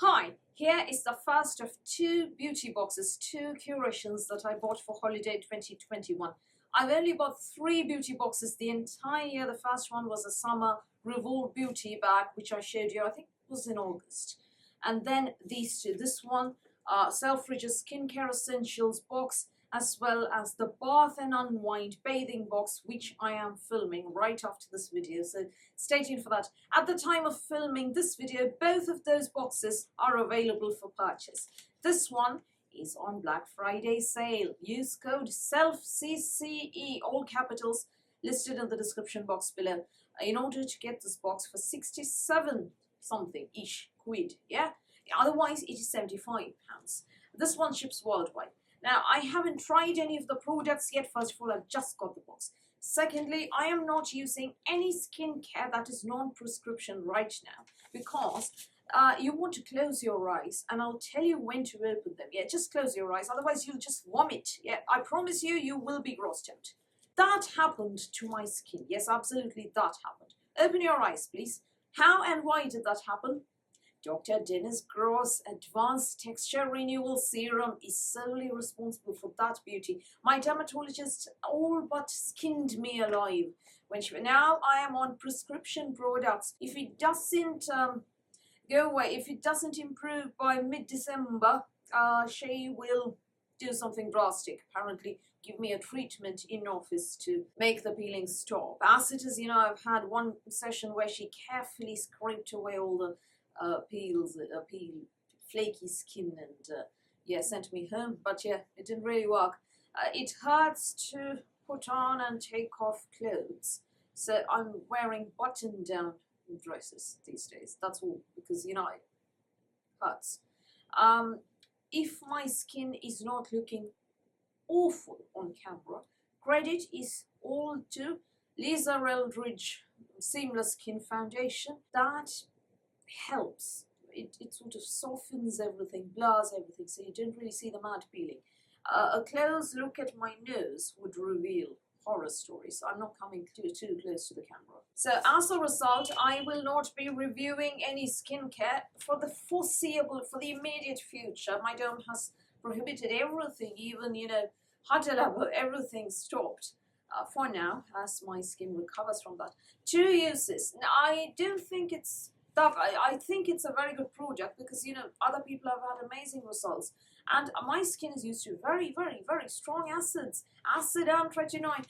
Hi, here is the first of two beauty boxes, two curations that I bought for holiday 2021. I've only bought 3 beauty boxes the entire year. The first one was a summer Revolve beauty bag, which I showed you, I think it was in August. And then these two, this one, Selfridges Skincare Essentials box, as well as the Bath and Unwind bathing box, which I am filming right after this video, so stay tuned for that. At the time of filming this video, both of those boxes are available for purchase. This one is on Black Friday sale. Use code SELFCCE, all capitals, listed in the description box below, in order to get this box for 67 something-ish quid, yeah? Otherwise, it is £75. This one ships worldwide. Now, I haven't tried any of the products yet. First of all, I've just got the box. Secondly, I am not using any skincare that is non-prescription right now because you want to close your eyes, and I'll tell you when to open them. Yeah, just close your eyes, otherwise you'll just vomit. Yeah, I promise you, you will be grossed out. That happened to my skin. Yes, absolutely, that happened. Open your eyes, please. How and why did that happen? Dr. Dennis Gross Advanced Texture Renewal Serum is solely responsible for that beauty. My dermatologist all but skinned me alive. Now I am on prescription products. If it doesn't go away, if it doesn't improve by mid-December, she will do something drastic. Apparently give me a treatment in office to make the peeling stop. As it is, I've had one session where she carefully scraped away all the flaky skin, and yeah, sent me home. But yeah, it didn't really work. It hurts to put on and take off clothes, so I'm wearing button-down dresses these days. That's all, because it hurts. If my skin is not looking awful on camera, credit is all to Lisa Eldridge Seamless Skin Foundation. That helps. It sort of softens everything, blurs everything, so you don't really see the matte peeling. A close look at my nose would reveal horror stories, so I'm not coming too close to the camera. So as a result, I will not be reviewing any skincare for the foreseeable, for the immediate future. My derm has prohibited everything, even, hot lab, everything stopped. For now, as my skin recovers from that. 2 uses. Now, I don't think it's I think it's a very good product because, other people have had amazing results. And my skin is used to very, very, very strong acids. Acid and tretinoin,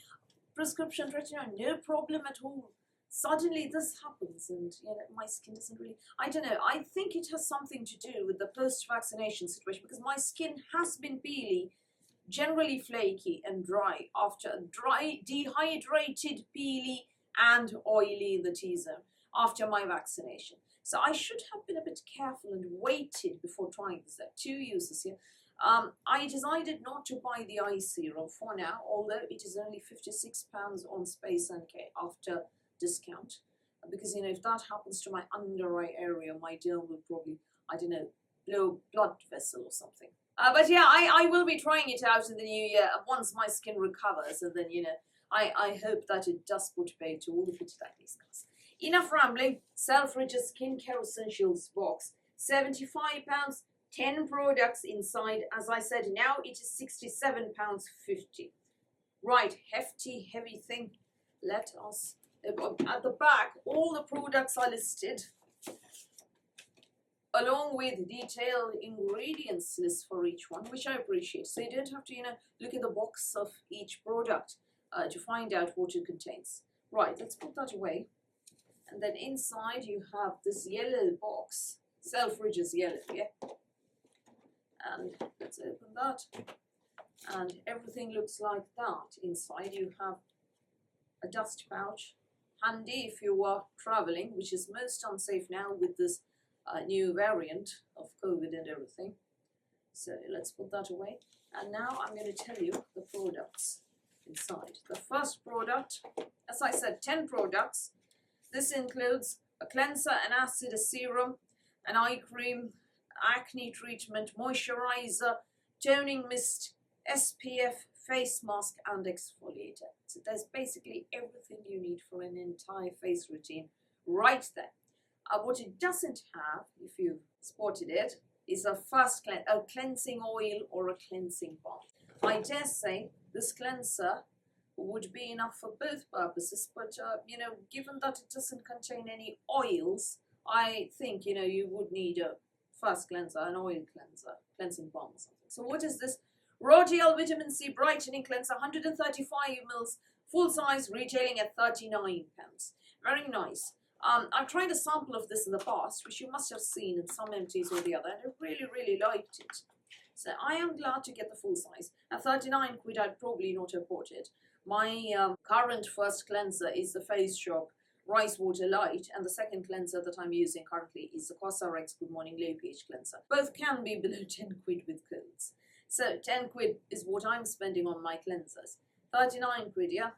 prescription tretinoin, no problem at all. Suddenly this happens and, my skin doesn't really, I don't know. I think it has something to do with the post-vaccination situation because my skin has been peely, generally flaky and dry after dehydrated, peely and oily in the T-zone after my vaccination. So I should have been a bit careful and waited before trying this. There are 2 uses here. I decided not to buy the eye serum for now, although it is only £56 on Space NK after discount. Because, if that happens to my under eye area, my derm will probably, I don't know, blow a blood vessel or something. But yeah, I will be trying it out in the new year once my skin recovers, and then, I hope that it does put pay to all the pity that these guys. Enough rambling. Selfridges Skincare Essentials box, £75, 10 products inside. As I said, now it is £67.50. Right, hefty, heavy thing. Let us, at the back, all the products are listed, along with detailed ingredients list for each one, which I appreciate. So you don't have to, look at the box of each product to find out what it contains. Right, let's put that away. And then inside you have this yellow box, Selfridges yellow, yeah? And let's open that. And everything looks like that. Inside you have a dust pouch, handy if you are traveling, which is most unsafe now with this new variant of COVID and everything. So let's put that away. And now I'm going to tell you the products inside. The first product, as I said, 10 products. This includes a cleanser, an acid, a serum, an eye cream, acne treatment, moisturizer, toning mist, SPF, face mask and exfoliator. So there's basically everything you need for an entire face routine right there. What it doesn't have, if you've spotted it, is a cleansing oil or a cleansing balm. I dare say this cleanser would be enough for both purposes, but you know, given that it doesn't contain any oils, I think, you know, you would need a fast cleanser, an oil cleanser, cleansing balm or something. So what is this? Rodial Vitamin C Brightening Cleanser, 135 ml, full size, retailing at £39. Very nice. I've tried a sample of this in the past, which you must have seen in some empties or the other, and I really liked it. So I am glad to get the full size. At 39 quid, I'd probably not have bought it. My current first cleanser is the Face Shop Rice Water Light, and the second cleanser that I'm using currently is the Cosrx Good Morning Low pH Cleanser. Both can be below 10 quid with codes. So 10 quid is what I'm spending on my cleansers. 39 quid, yeah?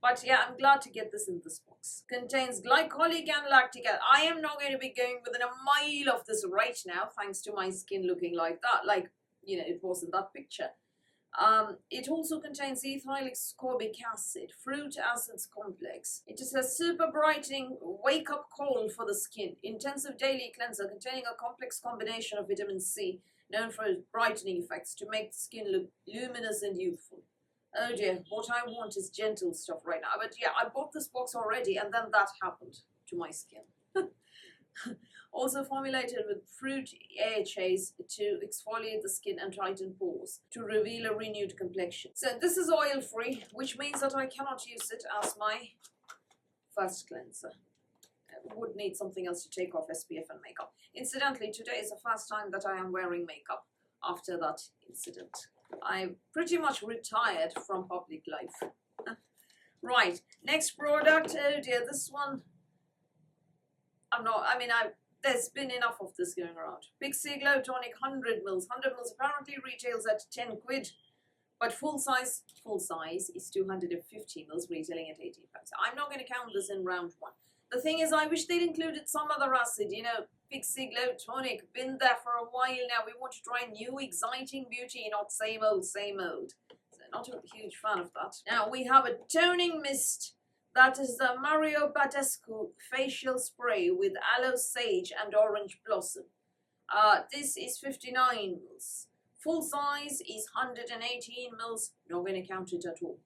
But yeah, I'm glad to get this in this box. Contains glycolic and lactic acid. I am not going to be going within a mile of this right now, thanks to my skin looking like that, like, you know, it was in that picture. It also contains ethyl ascorbic acid, fruit acids complex. It is a super brightening wake-up call for the skin. Intensive daily cleanser containing a complex combination of vitamin C, known for its brightening effects, to make the skin look luminous and youthful. Oh dear, what I want is gentle stuff right now. But yeah, I bought this box already and then that happened to my skin. Also formulated with fruit AHAs to exfoliate the skin and tighten pores to reveal a renewed complexion. So this is oil free, which means that I cannot use it as my first cleanser. I would need something else to take off SPF and makeup. Incidentally, today is the first time that I am wearing makeup after that incident. I pretty much retired from public life. Right, next product. Oh dear, this one. There's been enough of this going around. Pixi Glow Tonic 100 ml. 100 ml apparently retails at 10 quid, but full size is 250 ml, retailing at 18 pounds. I'm not going to count this in round one. The thing is, I wish they'd included some other acid, you know, Pixi Glow Tonic, been there for a while now. We want to try new, exciting beauty, not same old, same old. So not a huge fan of that. Now we have a toning mist. That is the Badescu facial spray with aloe, sage and orange blossom. This is 59 ml. Full size is 118 ml. Not going to count it at all.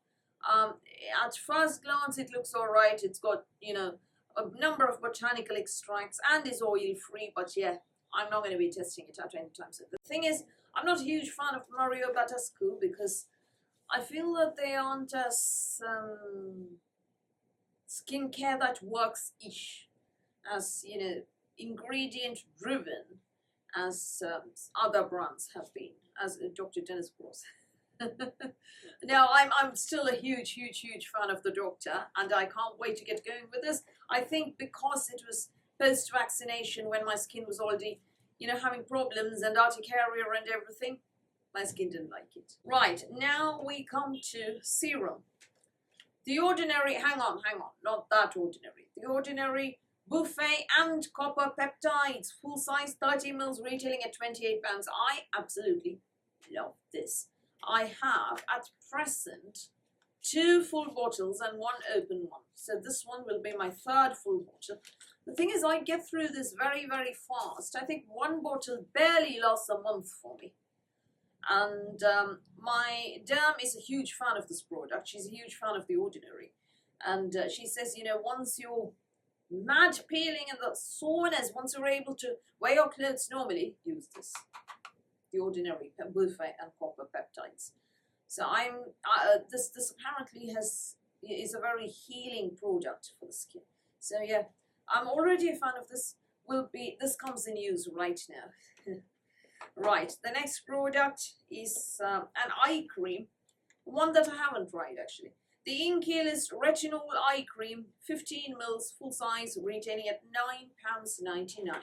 At first glance, it looks alright. It's got, you know, a number of botanical extracts and is oil free, but yeah, I'm not going to be testing it out anytime soon. The thing is, I'm not a huge fan of Badescu because I feel that they aren't as skincare that works-ish, as, you know, ingredient driven as other brands have been, as Dr. Dennis Gross. Now, I'm still a huge fan of the doctor, and I can't wait to get going with this. I think because it was post-vaccination when my skin was already, you know, having problems and urticaria and everything, my skin didn't like it. Right, now we come to serum. The Ordinary, hang on, not that Ordinary. The Ordinary Buffet and Copper Peptides, full size, 30 ml, retailing at £28. I absolutely love this. I have, at present, 2 full bottles and 1 open one. So this one will be my 3rd full bottle. The thing is, I get through this very fast. I think 1 bottle barely lasts a month for me. And my derm is a huge fan of this product. She's a huge fan of The Ordinary. And she says, you know, once you're mad peeling and the soreness, once you're able to wear your clothes normally, use this. The Ordinary Buffet and Copper Peptides. So this apparently is a very healing product for the skin. So yeah, I'm already a fan of this. This comes in use right now. Right, the next product is an eye cream, one that I haven't tried actually. The Inkey Retinol Eye Cream, 15 ml, full size, retailing at £9.99.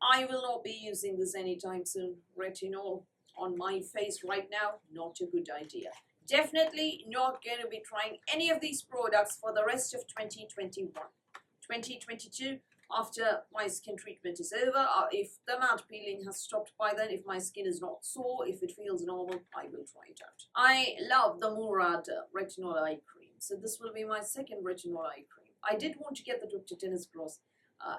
I will not be using this anytime soon. Retinol on my face right now, not a good idea. Definitely not going to be trying any of these products for the rest of 2021. 2022, after my skin treatment is over, if the matte peeling has stopped by then, if my skin is not sore, if it feels normal, I will try it out. I love the Murad Retinol Eye Cream, so this will be my 2nd Retinol Eye Cream. I did want to get the Dr. Dennis Gross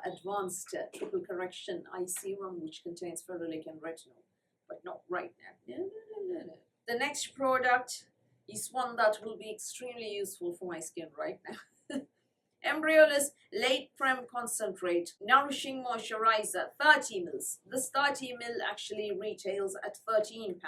advanced triple correction eye serum which contains ferulic and retinol, but not right now. No. The next product is one that will be extremely useful for my skin right now. Embryolisse Lait-Crème Concentrate Nourishing Moisturiser, 30 ml. This 30 ml actually retails at £13,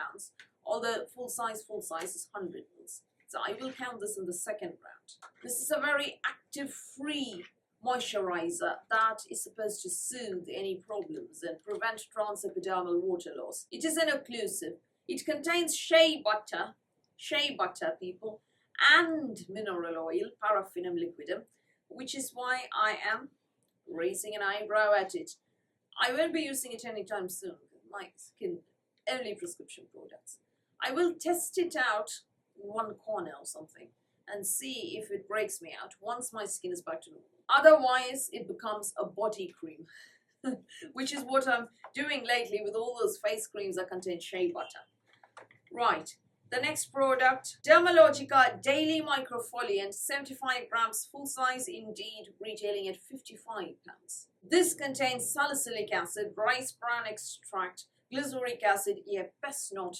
although full size is 100 ml. So I will count this in the second round. This is a very active free moisturizer that is supposed to soothe any problems and prevent transepidermal water loss. It is inocclusive. It contains shea butter people, and mineral oil, paraffinum liquidum, which is why I am raising an eyebrow at it. I won't be using it anytime soon. My skin, only prescription products. I will test it out in one corner or something and see if it breaks me out once my skin is back to normal. Otherwise, it becomes a body cream, which is what I'm doing lately with all those face creams that contain shea butter. Right. The next product, Dermalogica Daily Microfoliant, 75 grams, full size indeed, retailing at £55. This contains salicylic acid, rice bran extract, glyceric acid, yeah, best not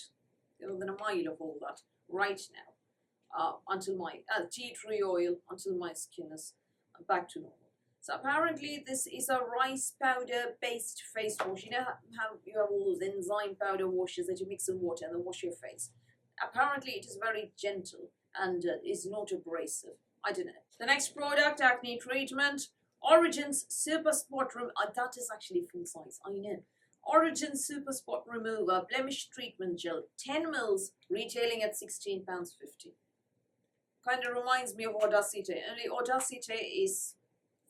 within a mile of all that right now, until my tea tree oil, until my skin is back to normal. So apparently this is a rice powder based face wash. You know how you have all those enzyme powder washes that you mix in water and then wash your face. Apparently it is very gentle and is not abrasive. I don't know. The next product, acne treatment, Origin's Super Spot Remover. That is actually full size, I know. Origin's Super Spot Remover Blemish Treatment Gel, 10 ml, retailing at £16.50. Kind of reminds me of Audacity. Only Audacity is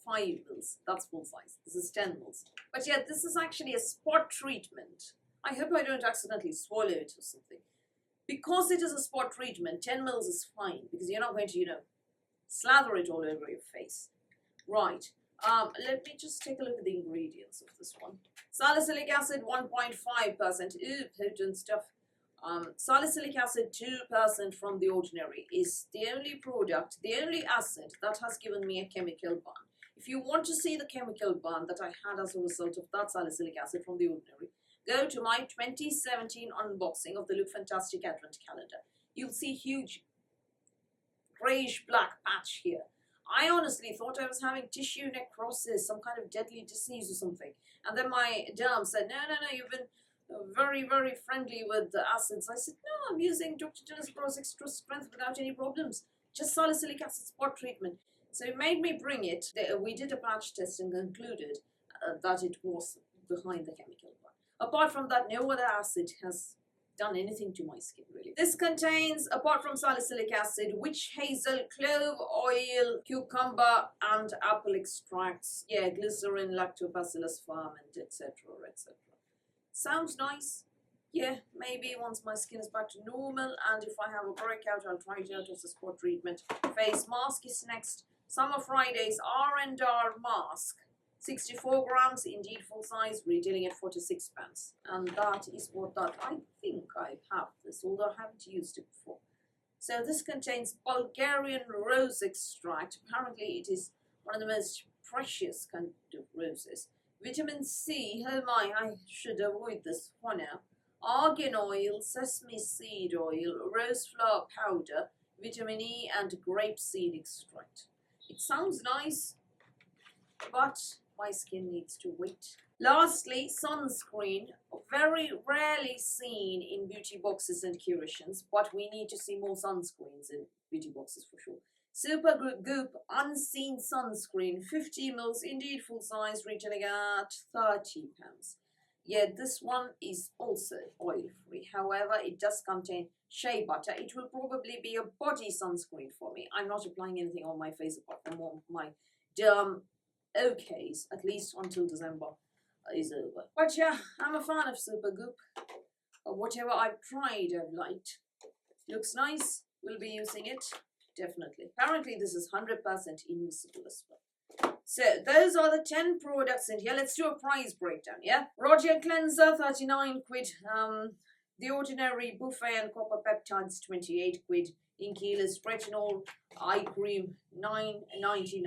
5 ml. That's full size. This is 10 ml. But yeah, this is actually a spot treatment. I hope I don't accidentally swallow it or something. Because it is a spot treatment, 10 ml is fine because you're not going to, slather it all over your face. Right. Let me just take a look at the ingredients of this one. Salicylic acid 1.5%. Ooh, potent stuff. Salicylic acid 2% from The Ordinary is the only product, the only acid that has given me a chemical burn. If you want to see the chemical burn that I had as a result of that salicylic acid from The Ordinary, go to my 2017 unboxing of the Look Fantastic Advent Calendar. You'll see huge greyish black patch here. I honestly thought I was having tissue necrosis, some kind of deadly disease or something. And then my derm said, no, you've been very, very friendly with the acids. I said, no, I'm using Dr. Dennis Bros Extra Strength without any problems. Just salicylic acid spot treatment. So it made me bring it. We did a patch test and concluded that it was behind the chemical burn. Apart from that, no other acid has done anything to my skin, really. This contains, apart from salicylic acid, witch hazel, clove oil, cucumber, and apple extracts. Yeah, glycerin, lactobacillus ferment, etc., etc. Sounds nice. Yeah, maybe once my skin is back to normal, and if I have a breakout, I'll try it out as a spot treatment. Face mask is next. Summer Fridays R&R mask. 64 grams, indeed full size, retailing at £46. And that is what I think I have this, although I haven't used it before. So this contains Bulgarian rose extract. Apparently it is one of the most precious kind of roses. Vitamin C, oh my, I should avoid this for now. Argan oil, sesame seed oil, rose flower powder, vitamin E and grapeseed extract. It sounds nice, but my skin needs to wait. Lastly, sunscreen, very rarely seen in beauty boxes and curations, but we need to see more sunscreens in beauty boxes for sure. Supergoop Unseen Sunscreen, 50 ml, indeed full size, retailing at £30. Yeah, this one is also oil-free. However, it does contain shea butter. It will probably be a body sunscreen for me. I'm not applying anything on my face apart from my derm okays, at least until December is over. But yeah, I'm a fan of Supergoop. Whatever I've tried, I've liked. Looks nice. We'll be using it. Definitely. Apparently this is 100% invisible as well. So those are the 10 products in here. Let's do a price breakdown, yeah? Rodial Cleanser, 39 quid. The Ordinary Buffet and Copper Peptides, 28 quid. Inkey Retinol Eye Cream, 9.99.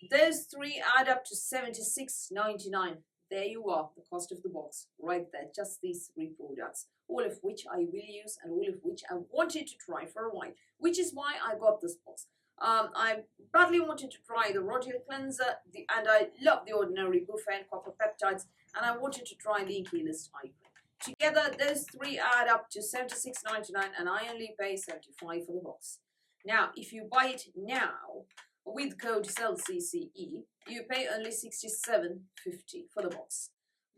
Those three add up to $76.99. There you are, the cost of the box, right there. Just these three products, all of which I will use and all of which I wanted to try for a while, which is why I got this box. I badly wanted to try the Rodial cleanser, and I love the ordinary buffet and copper peptides, and I wanted to try the Embryolisse eye cream. Together, those three add up to $76.99, and I only pay $75 for the box. Now, if you buy it now with code SELLCCE, you pay only $67.50 for the box.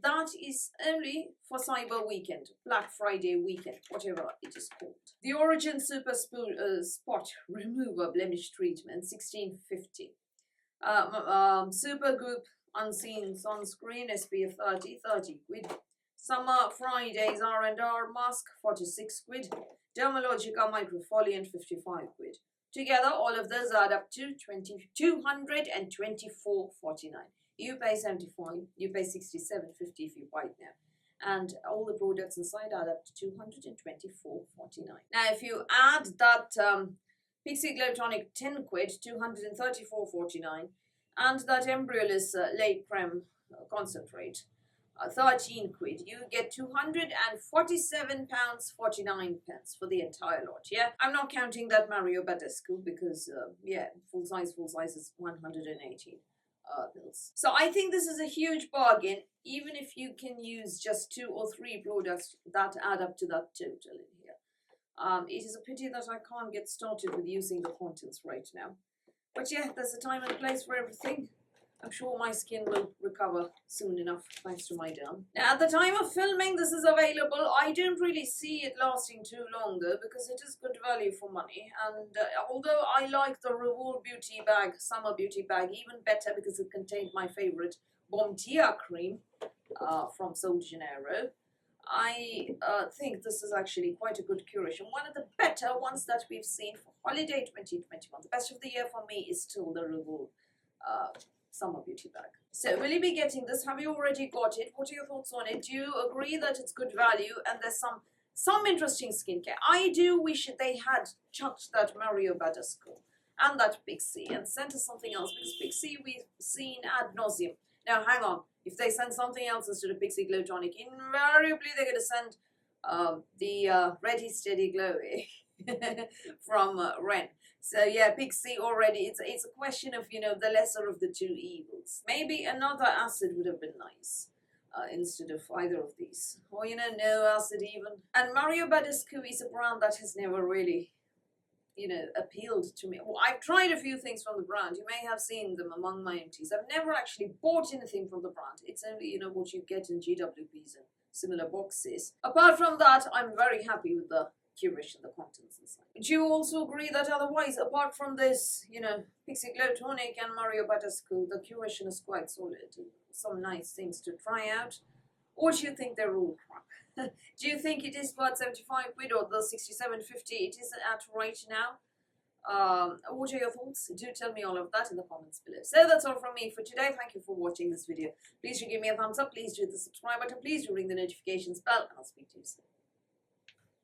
That is only for Cyber Weekend, Black Friday weekend, whatever it is called. The Origin Super Spot Remover Blemish Treatment, $16.50. Supergoop Unseen Sunscreen SPF 30 quid. Summer Fridays R&R Mask, 46 quid. Dermalogica Microfoliant, 55 quid. Together, all of those add up to $224.49. You pay $75, you pay $67.50 if you buy it now. And all the products inside add up to $224.49. Now, if you add that Pixi Glow Tonic 10 quid, $234.49, and that Embryolisse Lait-Crème Concentrate, 13 quid, you get £247.49 for the entire lot. Yeah, I'm not counting that Mario Badescu because yeah, full size is 180 pills. So I think this is a huge bargain, even if you can use just 2 or 3 products that add up to that total in here. It is a pity that I can't get started with using the contents right now, but yeah, there's a time and place for everything. I'm sure my skin will recover soon enough, thanks to my derm. Now, at the time of filming, this is available. I don't really see it lasting too long, though, because it is good value for money. And although I like the Revol Beauty Bag, Summer Beauty Bag, even better because it contained my favorite Bomtia cream from Sol de Janeiro, I think this is actually quite a good curation. One of the better ones that we've seen for holiday 2021. The best of the year for me is still the Revol Summer Beauty Bag. So will you be getting this? Have you already got it? What are your thoughts on it? Do you agree that it's good value and there's some interesting skincare? I do wish they had chucked that Mario Badescu and that Pixi and sent us something else, because Pixi we've seen ad nauseum. Now hang on, if they send something else instead of Pixi Glow Tonic, invariably they're going to send the Ready Steady Glow from Ren. So yeah, Pixi already, it's a question of, you know, the lesser of the two evils. Maybe another acid would have been nice instead of either of these. Or, you know, no acid even. And Mario Badescu is a brand that has never really, you know, appealed to me. Well, I've tried a few things from the brand. You may have seen them among my empties. I've never actually bought anything from the brand. It's only, you know, what you get in GWPs and similar boxes. Apart from that, I'm very happy with the curation, the contents inside. Do you also agree that otherwise, apart from this, you know, Pixi Glow Tonic and Mario Badescu, the curation is quite solid? Some nice things to try out? Or do you think they're all crap? Do you think it is worth 75 quid or the 67.50 it is at right now? What are your thoughts? Do tell me all of that in the comments below. So that's all from me for today. Thank you for watching this video. Please do give me a thumbs up. Please do hit the subscribe button. Please do ring the notifications bell, and I'll speak to you soon.